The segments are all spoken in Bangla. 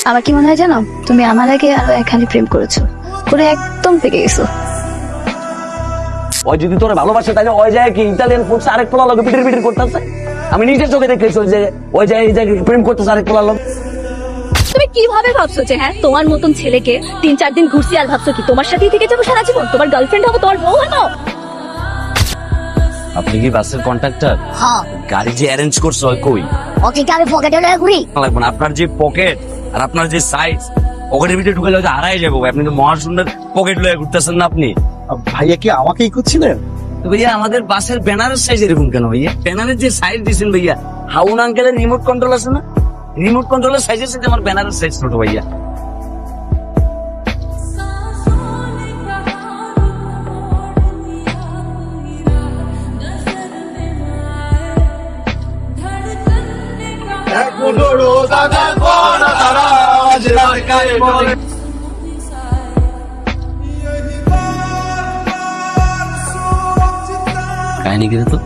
আমার কি মনে হয় জানো, তুমি আমার আগে আরো একখানি প্রেম করেছো, করে একদম পেকে গেছো। ওই যদি তোরে ভালোবাসে তাহলে ওই যায় কি ইতালিয়ান ফুডস আরেক পোলা লোক পিটির পিটির করতেছে। আমি নিজের চোখে দেখেছি ওই যায় এই জায়গায় প্রেম করতেছে আরেক পোলা লোক। তুমি কিভাবে ভাবছো যে হ্যাঁ তোমার মতন ছেলেকে 3-4 দিন ঘুরছি আর ভাবছো কি তোমার সাথেই থেকে যাবো সারা জীবন, তোমার গার্লফ্রেন্ড হবো, তোমার বউ হবো? আপনি কি বাসের কন্ট্রাক্টর? হ্যাঁ গাড়ি যে অ্যারেঞ্জ করছো কই? ওকে কি আমি পকেটে লয়ে ঘুরি? লাগবে না, আপনার যে পকেট আর আপনার যে সাইজ পকেটের ভিতরে ঢুকে হয়তো হারাই যাবো। আপনি তো মহা সুন্দর পকেট লয়ে ঘুরতেছেন না আপনি। ভাইয়া কি আমাকেই করছিলেন? তো ভাইয়া আমাদের বাসের ব্যানারের সাইজ এরকম কেন ভাইয়া? ব্যানারের যে সাইজ দিয়েছেন ভাইয়া, হাউন আঙ্কেলের রিমোট কন্ট্রোল আছে না, রিমোট কন্ট্রোলের সাইজের সাথে আমার ব্যানারের সাইজ ছোট ভাইয়া। কাহিনী কি তো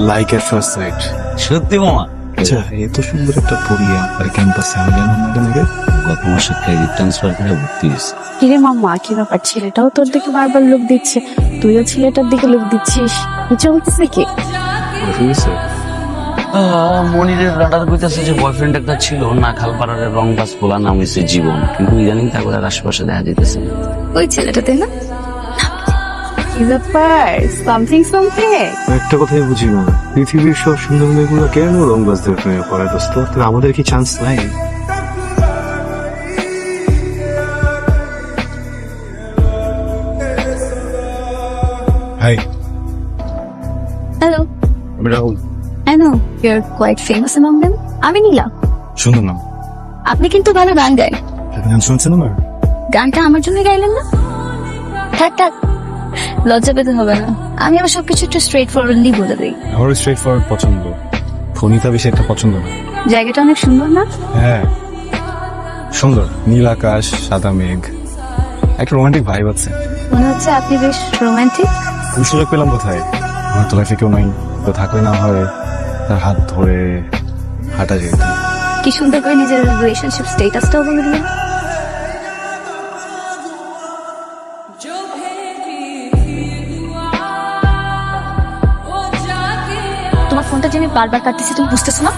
লাইক এট ফার্স্ট সাইট। সত্যি মামা? আচ্ছা এত সুন্দর একটা পরিয়া আর ক্যাম্পাসে আমি জানো ম্যাডাম আগে গত মাসে ক্রেডিট ট্রান্সফার করে ভর্তি হয়েছে। কিরে মাম্মা, কি ব্যাপার? ছেলেটাও তোর দিকে বারবার লোক দিচ্ছে, তুইও ছেলেটার দিকে লোক দিচ্ছিস, কি চলতেছে কি? মনিরের রাডার কইতাছে যে বয়ফ্রেন্ড একটা ছিল না, খালপাড়ারের রং বাস পোলা, নাম হয়েছে জীবন, কিন্তু ইদানিং তারপরে আর আশেপাশে দেখা যেতেছে না। ওই ছেলেটাতে না? কি ব্যাপার? Something something. একটা কথাই বুঝি না, পৃথিবীর সব সুন্দর মেয়েগুলো কেন রং বাজদের প্রেমে পড়ে দোস্ত? তাহলে আমাদের কি চান্স নাই? হাই, হ্যালো, আমি Rahul. I know you're quite famous among them. আমি নীলা। সুন্দর নাম। আপনি কিন্তু ভালো গান গান। গান শুনছেন আমার? গানটা আমার জন্য গাইলেন না? থাক থাক, লজ্জা পেতে হবে না। আমি আবার সবকিছু একটু স্ট্রেট ফরওয়ার্ডলি বলে দিই। আমার স্ট্রেট ফরওয়ার্ড পছন্দ, ফোনিতা বেশি একটা পছন্দ না। জায়গাটা অনেক সুন্দর না? হ্যাঁ সুন্দর, নীল আকাশ, সাদা মেঘ, একটা রোমান্টিক ভাইব আছে। মনে হচ্ছে আপনি বেশ রোমান্টিক। আমি সুযোগ পেলাম কোথায়? আমার তো লাইফে কেউ নাই, তো থাকলে না হয় তার হাত ধরে হাঁটা যেত। কি সুন্দর করে নিজের রিলেশনশিপ স্ট্যাটাসটাও বলে দিলেন। তোমার ফোনটা যে আমি বারবার কাটতেছি, তুমি বুঝতেছো না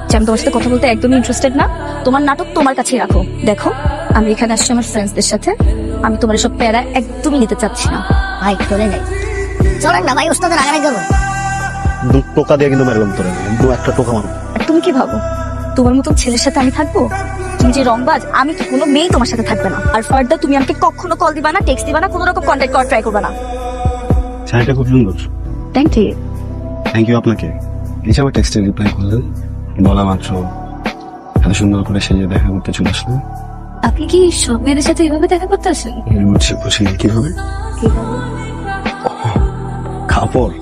যে আমি তোমার সাথে কথা বলতে একদমই ইন্টারেস্টেড না? তোমার নাটক তোমার কাছেই রাখো। দেখো, আমি এখানে আসছি আমার ফ্রেন্ডসদের সাথে, আমি তোমার সব প্যারা একদমই নিতে চাচ্ছি না। ভাই চলে যাই, চলেন না ভাই, ওস্তাদের আগে যাবো। টোকা দিয়ে কিন্তু মেরলাম তোরা, কিন্তু একটা টোকা মারো। আর তুমি কি ভাবো তোমার মতন ছেলের সাথে আমি থাকবো? তুমি যে রংবাজ, আমি তো কোনো মেয়ে তোমার সাথে থাকবে না। আর ফার্দার তুমি আমাকে কখনো কল দিবা না, টেক্সট দিবা না, কোনো রকম কন্ট্যাক্ট করার ট্রাই করবে না। শাড়িটা খুব সুন্দর। Thank you. থ্যাংক ইউ আপনাকে। হিসাবে টেক্সটে রিপ্লাই করলেন, বলা মাত্র এত সুন্দর করে সেজে দেখা করতে চলে আসলেন। আপনি কি সব মেয়েদের সাথে এভাবে দেখা করতে আসেন? বুঝছি খুশি। কিভাবে? কাপড়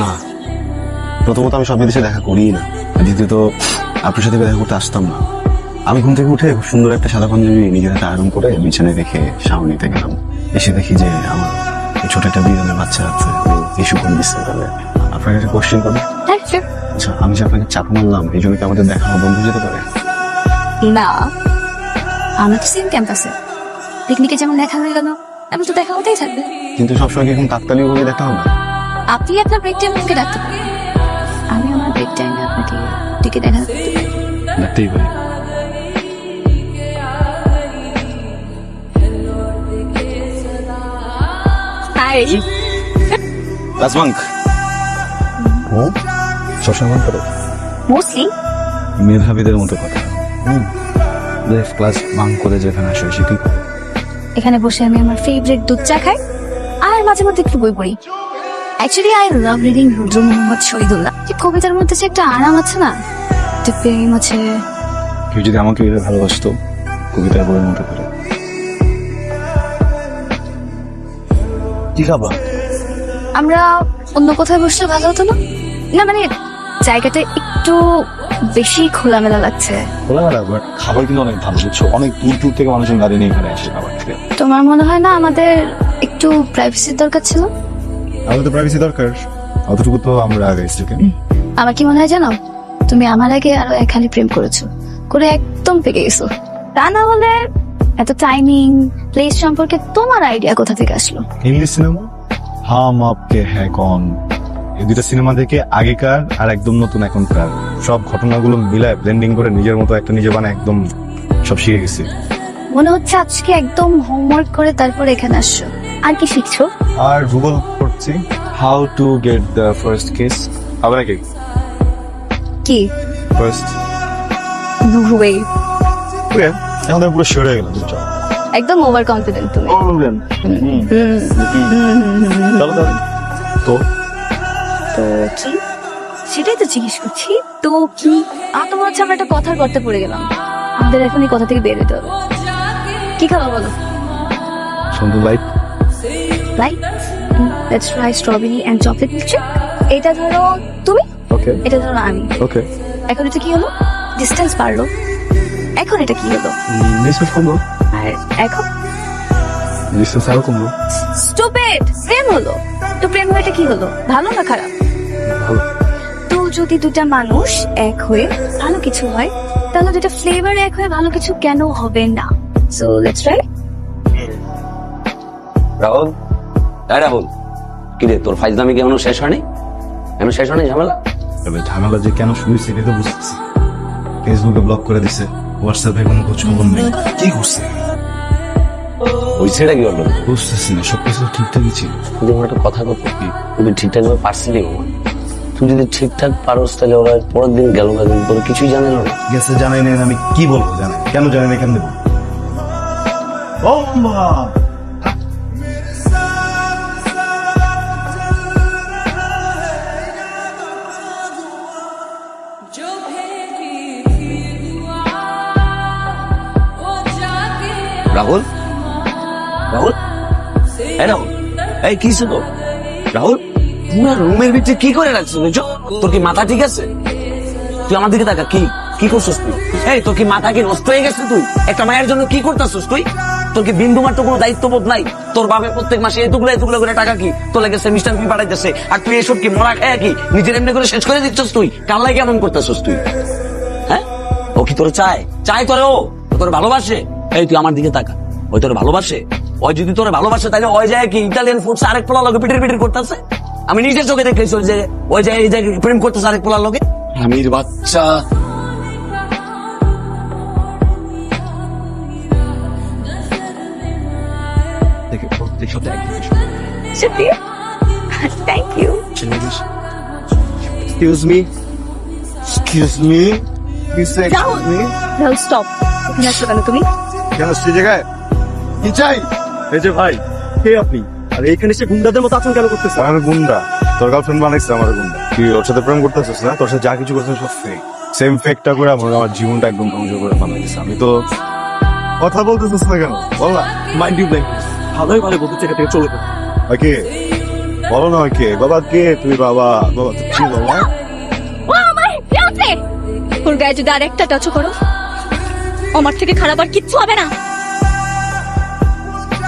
না, প্রথমত আমি সব মেয়েদের সাথে দেখা করি না, দ্বিতীয়ত আপনার সাথে দেখা করতে আসতাম না। আমি ঘুম থেকে উঠে খুব সুন্দর একটা সাদা পাঞ্জাবি নিজের হাতে আয়রন করে বিছানায় রেখে শাওয়ার নিতে গেলাম। এসে দেখি যে আমার ছোট একটা বিড়ালের বাচ্চা আছে, ইস্যু করে দিচ্ছে। তাহলে আপনার কাছে কোশ্চেন করবে? হ্যাঁ, sure. আচ্ছা, আমি যে আপনাকে চাপ মারলাম এই জন্য কি আমাদের দেখা বন্ধ হয়ে যেতে পারে? না, আমরা তো সেম ক্যাম্পাসে, পিকনিকে যেমন দেখা হয়ে গেল, আমি তো দেখা হতেই থাকবে। কিন্তু সবসময় কি এখন কাকতালীয় ভাবে দেখা হবে? আপনি আপনার ব্রেক টাইম আমাকে ডাকতে পারেন, আমি আমার ব্রেক টাইমে আপনাকে ডেকে দেখা করতে পারি। দেখতেই পারি। হাই। Class bunk. ও সবসময় বাঙ্ক করো? মোস্টলি মেধাবীদের মতো কথা। ক্লাস বাঙ্ক করে যেখানে আসো সেটি এখানে বসে আমি আমার ফেভারিট দুধ চা খাই আর মাঝে মধ্যে একটু বই পড়ি। অ্যাকচুয়ালি আই লাভ রিডিং রুদ্র মোহাম্মদ শহীদুল্লাহ। যে কবিতার মধ্যে যে একটা আরাম আছে না, যে প্রেম আছে। কেউ যদি আমাকে এভাবে ভালোবাসতো কবিতার বইয়ের মতো করে। কি খাবা? আমরা অন্য কোথায় বসলে ভালো হতো না? না মানে জায়গাটা একটু বেশি খোলামেলা লাগছে। খোলামেলা, বাট খাবার কিন্তু অনেক ভালো, বুঝছো? অনেক দূর দূর থেকে মানুষজন গাড়ি নিয়ে এখানে আসে খাবার খেতে। তোমার মনে হয় না আমাদের একটু প্রাইভেসির দরকার ছিল? আমাদের তো প্রাইভেসি দরকার, অতটুকু তো আমরা আগে এসেছি। আমার কি মনে হয় জানো, তুমি আমার আগে আরো একখানি প্রেম করেছো, করে একদম পেকে গেছো। তা না হলে এত টাইমিং প্লেস সম্পর্কে তোমার আইডিয়া কোথা থেকে আসলো? হিন্দি সিনেমা হাম আপকে হ্যায় কন, এই দুটা সিনেমা দেখে আগেকার আর একদম নতুন এখনকার সব ঘটনাগুলো মিলায় ব্লেন্ডিং করে নিজের মতো একটা নিজে বানায় একদম সব শিখে গেছি। মনে হচ্ছে আজকে একদম হোমওয়ার্ক করে তারপর এখানে আসছো। আর কি শিখছো? আর গুগল করছি how to get the first kiss. হবে নাকি কি? ফার্স্ট ওয়ে, এখন আমি পুরো শিওর হয়ে গেলাম। চলো একদম ওভার কনফিডেন্ট তুমি। চলো তাহলে। তো তো কি? সেটাই তো জিজ্ঞেস করছি। তো কি? তো মনে হচ্ছে আমরা একটা কথার গর্তে পড়ে গেলাম। আমাদের এখন এই কথা থেকে বের হতে হবে। কি খাবো বলো? সুন্দর light light, let's try strawberry and chocolate milkshake. এটা ধরো তুমি, ওকে এটা ধরো আমি। ওকে এখন এটা কি হলো? ডিস্টেন্স বাড়লো। এখন এটা কি হলো? ডিসকাস করবো, আর এখন ডিসটেন্স আরো কমবো। স্টুপিড, প্রেম হলো। তো প্রেম হয়েটা কি হলো? ভালো না খারাপ? ভালো। তো যদি দুটা মানুষ এক হয়ে ভালো কিছু হয়, তাহলে দুটা ফ্লেভার এক হয়ে ভালো কিছু কেন হবে না? So let's try. Rahul, Rahul, কি রে তোর ফাইজলামি কি এখনো শেষ হয়নি? এখনো শেষ হয়নি ঝামেলা? এবার ঝামেলা যে কেন শুরু হয়েছে এটা তো বুঝতেছি। ফেসবুকে ব্লক করে দিছে, হোয়াটসঅ্যাপে কোনো খোঁজ খবর নেই, কি করছে ওই ছেলেটা কি বললো? বুঝতেছি না। সবকিছু ঠিকঠাকই ছিল। কিন্তু আমার একটা কথা করতে কি, তুমি ঠিকঠাক ভাবে পারছিলি বাবা? তুমি যদি ঠিকঠাক পারোস তাহলে ওরা পরের দিন গেল না, কিন্তু তোর কিছুই জানে না। গেছে জানাই নাই, আমি কি বলবো? জানাই কেন? জানাই না কেন দেবো? ও মা, রাহুল, রাহুল, এই রাহুল, এই কি ছিল রাহুল? পুরা রুমের ভিতরে কি করে রাখছো? তোর কি মাথা ঠিক আছে? তুই আমার দিকে তাকা, কি কি করছিস তুই? এই তোর কি মাথা কি নষ্ট হয়ে গেছে? তুই একটা মায়ের জন্য কি করতেছিস তুই? তোর কি বিন্দু মাত্র কোনো দায়িত্ববোধ নাই? তোর বাবা প্রত্যেক মাসে এতগুলো করে টাকা কি তোর লাগে সেমিস্টার ফি পাঠাইতেছে, আর তুই এসব কি মরা খায় কি নিজের এমনি করে শেষ করে দিচ্ছিস? তুই কাল লাগে কেমন করতেছিস তুই? হ্যাঁ, ও কি তোর চায়? চায় তোরে? ও তোর ভালোবাসে? এই তুই আমার দিকে তাকা, ওই তোর ভালোবাসে? ওই যদি তোর ভালোবাসে তাহলে ওই যায় কি ইটালিয়ান ফুডস আরেক পোলা লোকে পিটির পিটির করতেছে? আমি নিজের চোখে দেখেছি ওই যে ওই যায় এই জায়গায় প্রেম করতেছে আরেক পোলার লোকে। আমির বাচ্চা, দেখে প্রত্যেক সপ্তাহে একদিন সত্যি? Thank you. Excuse me, excuse me, please excuse me. Now stop. ওখানে আসছো কেন তুমি? কেন সেই জায়গায় কি চাই? এই যে ভাই, কে আপনি? আর এইখানে সে গুন্ডাদের মতো আচরণ কেন করতেছে? আমি গুন্ডা? তোর গার্লফ্রেন্ড বানাইছে আমার গুন্ডা। তুই ওর সাথে প্রেম করতেছিস না? তোর সাথে যা কিছু করছিস সব ফেক। সেম ফেকটা করে আমার জীবনটা একদম ধ্বংস করে বানাইছে। আমি তো কথা বলতেছিস না কেন? বল না। মাইন্ড ইউ ব্ল্যাঙ্ক, ভালোই ভালো বলতে থেকে চলে যাবে। কে বলো না? কে বাবা? কে তুই? বাবা বাবা তুই কি বাবা? ও আমার ফিয়ান্সে। ওর গায়ে যদি আর একটা টাচ করো, আমার থেকে খারাপ আর কিচ্ছু হবে না।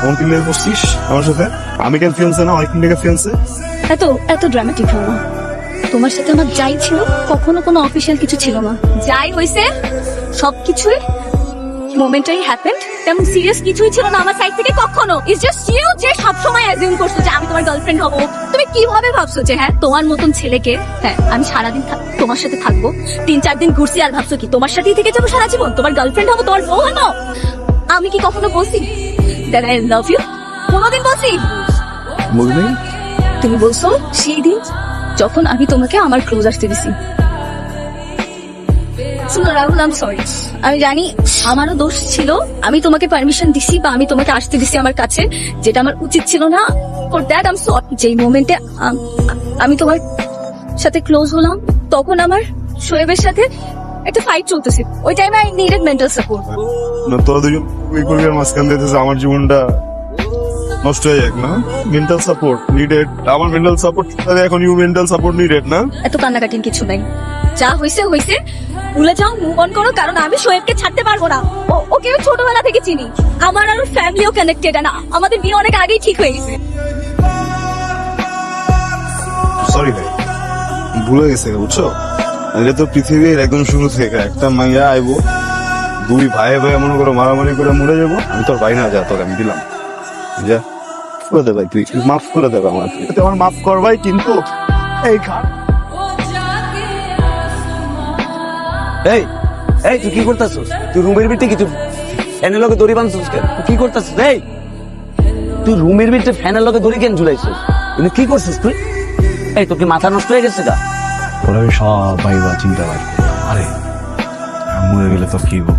কোন কিনে বসছিস আমার সাথে? আমি কেন ফিয়ান্সে না? অনেকদিন থেকে ফিয়ান্সে। এত এত ড্রামাটিক হলো না। তোমার সাথে আমার যাই ছিল কখনো কোনো অফিসিয়াল কিছু ছিল না। যাই হয়েছে সবকিছুই মোমেন্টারি হ্যাপেন্ড, তেমন সিরিয়াস কিছুই ছিল না আমার সাইড থেকে কখনো। ইটস জাস্ট ইউ যে সবসময় অ্যাজিউম করছো যে আমি তোমার গার্লফ্রেন্ড হবো। তুমি কিভাবে ভাবছো যে হ্যাঁ তোমার মতন ছেলেকে, হ্যাঁ আমি সারাদিন তোমার সাথে থাকবো, 3-4 দিন ঘুরছি আর ভাবছো কি তোমার সাথেই থেকে যাবো সারা জীবন? তোমার গার্লফ্রেন্ড হবো, তোমার বউ হবো? আমি কি কখনো বলছি দ্যাট আই লাভ ইউ? কোনোদিন বলছি? বলবি? তুমি বলছো সেই দিন যখন আমি তোমাকে আমার ক্লোজ আসতে দিছি। শুনো রাহুল, আই এম সরি। আমি জানি আমারও দোষ ছিল। আমি তোমাকে পারমিশন দিছি বা আমি তোমাকে আসতে দিছি আমার কাছে, যেটা আমার উচিত ছিল না। For that I am sorry. যেই মোমেন্টে আমি তোমার সাথে ক্লোজ হলাম, তখন আমার শোয়েবের সাথে একটা ফাইট চলতেছে। ওই টাইমে আই নিডেড মেন্টাল সাপোর্ট। না তোরা দুজন ওই পরিবার মাঝখান দিতেছে, আমার জীবনটা নষ্ট হয়ে যাক না? মেন্টাল সাপোর্ট নিডেড, আমার মেন্টাল সাপোর্ট, তাহলে এখন ইউ মেন্টাল সাপোর্ট নিডেড না? এত কান্নাকাটির কিছু নাই। যা হয়েছে হয়েছে, ভুলে যাও, মুভ অন করো। কারণ আমি শোয়েবকে ছাড়তে পারবো না। ওকে আমি ছোটবেলা থেকে চিনি। আমার আর ফ্যামিলিও কানেক্টেড, না আমাদের বিয়ে অনেক আগেই ঠিক হয়ে গেছে। সরি ভাই, ভুলে গেছে বুঝছো? এটা তো পৃথিবীর একদম শুরু থেকে একটা মাইয়া আইবো, দুই ভাই ভাই মনে করো মারামারি করে মরে যাবো, আমি তোর ভাই না, যা তোকে আমি দিলাম, যা করে দে ভাই, তুই মাফ করে দেবে আমার, তুই আমার মাফ কর ভাই, কিন্তু এই খা এই এই তুই কি করতেছিস? তুই রুমের ভিতরে কি তুই ফ্যানের লগে দড়ি বাঁধছিস কেন? তুই কি করতেছিস? এই তুই রুমের ভিতরে ফ্যানের লগে দড়ি কেন ঝুলাইছিস? কিন্তু কি করছিস তুই? এই তোর কি মাথা নষ্ট হয়ে গেছে গা? ওরা আমি সব ভাইবা চিন্তা পারি। আরে আমি মরে গেলে তো কি হবো?